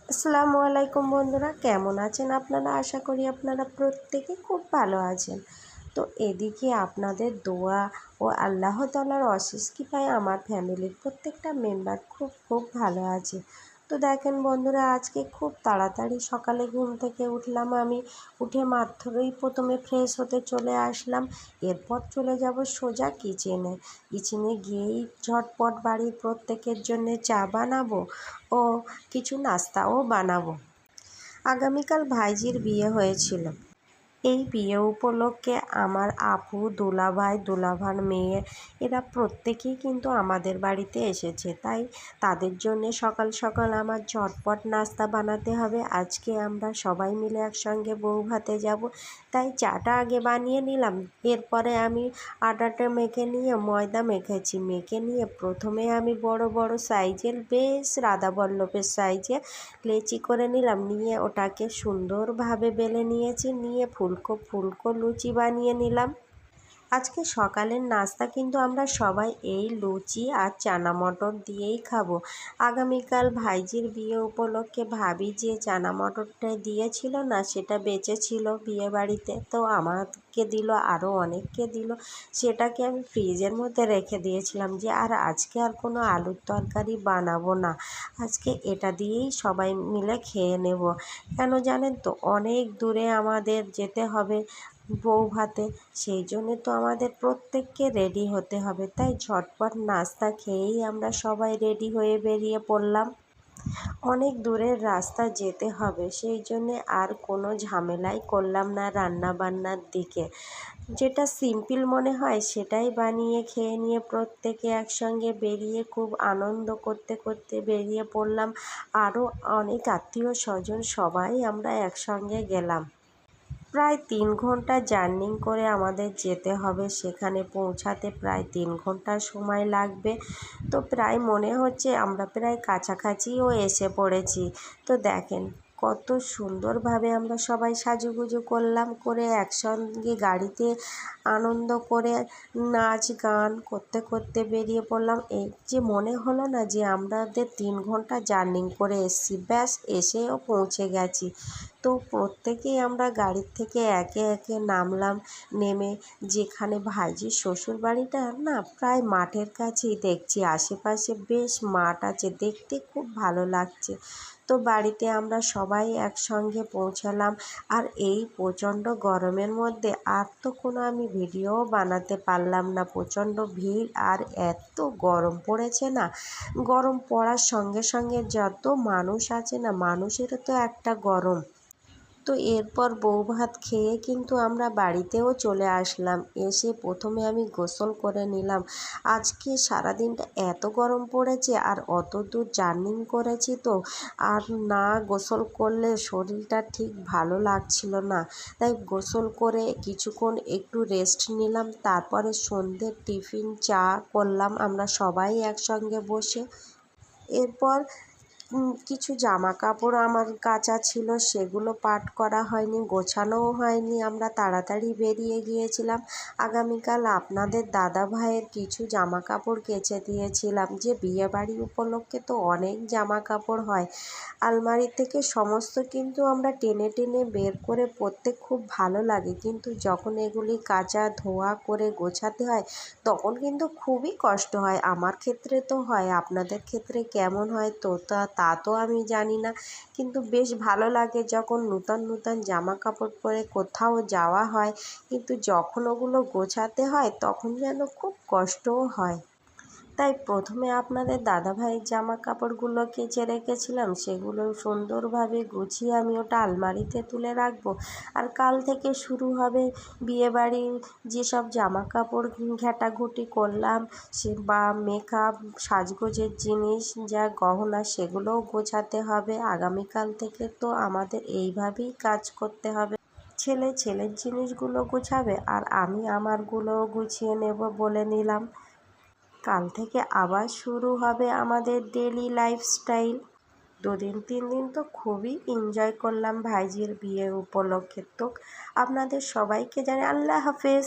আসসালামু আলাইকুম বন্ধুরা, কেমন আছেন আপনারা? আশা করি আপনারা প্রত্যেকে খুব ভালো আছেন। তো এদিকে আপনাদের দোয়া ও আল্লাহ তাআলার অশেষ কৃপায় আমার ফ্যামিলির প্রত্যেকটা মেম্বার খুব ভালো আছে। তো দেখেন বন্ধুরা, আজকে খুব তাড়াতাড়ি সকালে ঘুম থেকে উঠলাম। আমি উঠে মাত্রই প্রথমে ফ্রেশ হতে চলে আসলাম। এরপর চলে যাব সোজা কিচেনে গিয়েই ঝটপট বাড়ির প্রত্যেকের জন্যে চা বানাবো ও কিছু নাস্তাও বানাবো। আগামীকাল ভাইজির বিয়ে হয়েছিল। এই বিয়ে উপলক্ষে আমার আপু, দুলাভাই, দুলাভার মেয়ে এরা প্রত্যেকেই কিন্তু আমাদের বাড়িতে এসেছে। তাই তাদের জন্যে সকাল সকাল আমার ঝটপট নাস্তা বানাতে হবে। আজকে আমরা সবাই মিলে একসঙ্গে বউ ভাতে যাব, তাই চাটা আগে বানিয়ে নিলাম। এরপরে আমি আটাটা মেখে নিয়ে ময়দা মেখে নিয়ে প্রথমে আমি বড় বড় সাইজের, বেশ রাধাবল্লভের সাইজে লেচি করে নিলাম। নিয়ে ওটাকে সুন্দরভাবে বেলে নিয়েছি, নিয়ে ফুলকো ফুলকো লুচি বানিয়ে নিলাম। আজকে সকালের নাস্তা কিন্তু আমরা সবাই এই লুচি আর চানা মটর দিয়েই খাবো। আগামীকাল ভাইজির বিয়ে উপলক্ষে ভাবি যে চানা মটরটা দিয়েছিল না, সেটা বেঁচে ছিল বিয়ে বাড়িতে, তো আমাকে দিল, আরও অনেককে দিল। সেটাকে আমি ফ্রিজের মধ্যে রেখে দিয়েছিলাম যে আজকে আর কোনো আলুর তরকারি বানাবো না, আজকে এটা দিয়েই সবাই মিলে খেয়ে নেব। কেন জানেন তো, অনেক দূরে আমাদের যেতে হবে বউ ভাতে, সেই জন্যে তো আমাদের প্রত্যেককে রেডি হতে হবে। তাই ঝটপট নাস্তা খেয়েই আমরা সবাই রেডি হয়ে বেরিয়ে পড়লাম। অনেক দূরের রাস্তা যেতে হবে, সেই জন্যে আর কোনো ঝামেলাই করলাম না রান্না বান্নার দিকে। যেটা সিম্পল মনে হয় সেটাই বানিয়ে খেয়ে নিয়ে প্রত্যেকে একসঙ্গে বেরিয়ে খুব আনন্দ করতে করতে বেরিয়ে পড়লাম। আরও অনেক আত্মীয় স্বজন সবাই আমরা একসঙ্গে গেলাম। প্রায় 3 ঘন্টা জার্নি করে আমাদের যেতে হবে, সেখানে পৌঁছাতে প্রায় 3 ঘন্টা সময় লাগবে। তো প্রায় মনে হচ্ছে আমরা প্রায় কাছাকাছিও এসে পড়েছি। তো দেখেন কত সুন্দরভাবে আমরা সবাই সাজুগুজু করলাম, করে একসঙ্গে গাড়িতে আনন্দ করে নাচ গান করতে করতে বেরিয়ে পড়লাম। এই যে মনে হলো না যে আমাদের 3 ঘন্টা জার্নি করে এসেছি, ব্যাস এসেও পৌঁছে গেছি। তো প্রত্যেকেই আমরা গাড়ির থেকে একে একে নামলাম। নেমে যেখানে ভাইজির শ্বশুর বাড়িটা না প্রায় মাঠের কাছেই, দেখছি আশেপাশে বেশ মাঠ আছে, দেখতে খুব ভালো লাগছে। তো বাড়িতে আমরা সবাই একসঙ্গে পৌঁছালাম। আর এই প্রচণ্ড গরমের মধ্যে আর তো কোনো আমি ভিডিও বানাতে পারলাম না, প্রচণ্ড ভিড় আর এত গরম পড়েছে না। গরম পড়ার সঙ্গে সঙ্গে যত মানুষ আছে না, মানুষেরও তো একটা গরম। তো এরপর বউ ভাত খেয়ে কিন্তু আমরা বাড়িতেও চলে আসলাম। এসে প্রথমে আমি গোসল করে নিলাম। আজকে সারাদিনটা এত গরম পড়েছে আর অত দূর জার্নি করেছি, তো আর না গোসল করলে শরীরটা ঠিক ভালো লাগছিল না। তাই গোসল করে কিছুক্ষণ একটু রেস্ট নিলাম। তারপরে সন্ধ্যের টিফিন চা করলাম আমরা সবাই একসঙ্গে বসে। এরপর কিছু জামা কাপড় আমার কাচা ছিল, সেগুলো পাট করা হয়নি, গোছানোও হয়নি, আমরা তাড়াতাড়ি বেরিয়ে গিয়েছিলাম। আগামীকাল আপনাদের দাদা ভাইয়ের কিছু জামা কাপড় কেচে দিয়েছিলাম, যে বিয়েবাড়ি উপলক্ষে তো অনেক জামা কাপড় হয় আলমারি থেকে সমস্ত, কিন্তু আমরা টেনে টেনে বের করে পরতে খুব ভালো লাগে, কিন্তু যখন এগুলি কাচা ধোয়া করে গোছাতে হয় তখন কিন্তু খুবই কষ্ট হয়। আমার ক্ষেত্রে তো হয়, আপনাদের ক্ষেত্রে কেমন হয় তো তা তো আমি জানি না, কিন্তু বেশ ভালো লাগে যখন নূতন নূতন জামা কাপড় পরে কোথাও যাওয়া হয়, কিন্তু যখন ওগুলো গোছাতে হয় তখন যেন খুব কষ্টও হয়। তাই প্রথমে আপনাদের দাদাভাইয়ের জামা কাপড়গুলো কেচে রেখেছিলাম, সেগুলো সুন্দরভাবে গুছিয়ে আমি ওটা আলমারিতে তুলে রাখবো। আর কাল থেকে শুরু হবে বিয়েবাড়ির যেসব জামা কাপড় ঘেঁটাঘুটি করলাম, সে বা মেকআপ সাজগোজের জিনিস যা গহনা, সেগুলোও গোছাতে হবে। আগামীকাল থেকে তো আমাদের এইভাবেই কাজ করতে হবে। ছেলের জিনিসগুলো গুছাবে আর আমি আমারগুলোও গুছিয়ে নেব বলে নিলাম। কাল থেকে আবার শুরু হবে আমাদের ডেলি লাইফস্টাইল। 2-3 দিন তো খুবই এনজয় করলাম ভাইজির বিয়ে উপলক্ষে। তো আপনাদের সবাইকে জানাই আল্লাহ হাফেজ।